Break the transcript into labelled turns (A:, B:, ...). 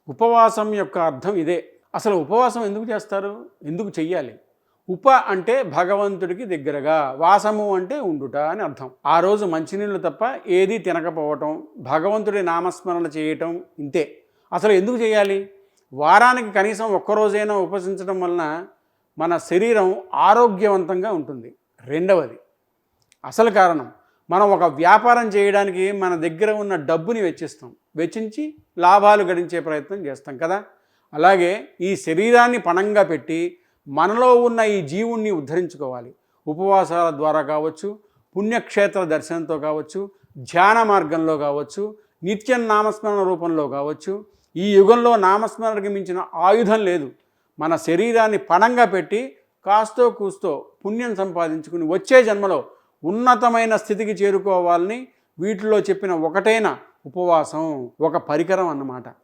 A: ఉపవాసం యొక్క అర్థం ఇదే. అసలు ఉపవాసం ఎందుకు చేస్తారు? ఎందుకు చెయ్యాలి? ఉప అంటే భగవంతుడికి దగ్గరగా, వాసము అంటే ఉండుట అని అర్థం. ఆ రోజు మంచినీళ్ళు తప్ప ఏదీ తినకపోవటం, భగవంతుడి నామస్మరణ చేయటం ఇంతే. అసలు ఎందుకు చేయాలి? వారానికి కనీసం ఒక్కరోజైనా ఉపవసించడం వలన మన శరీరం ఆరోగ్యవంతంగా ఉంటుంది. రెండవది అసలు కారణం, మనం ఒక వ్యాపారం చేయడానికి మన దగ్గర ఉన్న డబ్బుని వెచ్చించి లాభాలు గడించే ప్రయత్నం చేస్తాం కదా. అలాగే ఈ శరీరాన్ని పణంగా పెట్టి మనలో ఉన్న ఈ జీవుణ్ణి ఉద్ధరించుకోవాలి. ఉపవాసాల ద్వారా కావచ్చు, పుణ్యక్షేత్ర దర్శనంతో కావచ్చు, ధ్యాన మార్గంలో కావచ్చు, నిత్యం నామస్మరణ రూపంలో కావచ్చు. ఈ యుగంలో నామస్మరణకి మించిన ఆయుధం లేదు. మన శరీరాన్ని పణంగా పెట్టి కాస్తో కూస్తో పుణ్యం సంపాదించుకుని వచ్చే జన్మలో ఉన్నతమైన స్థితికి చేరుకోవాలని వీటిలో చెప్పిన ఒకటైన ఉపవాసం ఒక పరికరం అన్నమాట.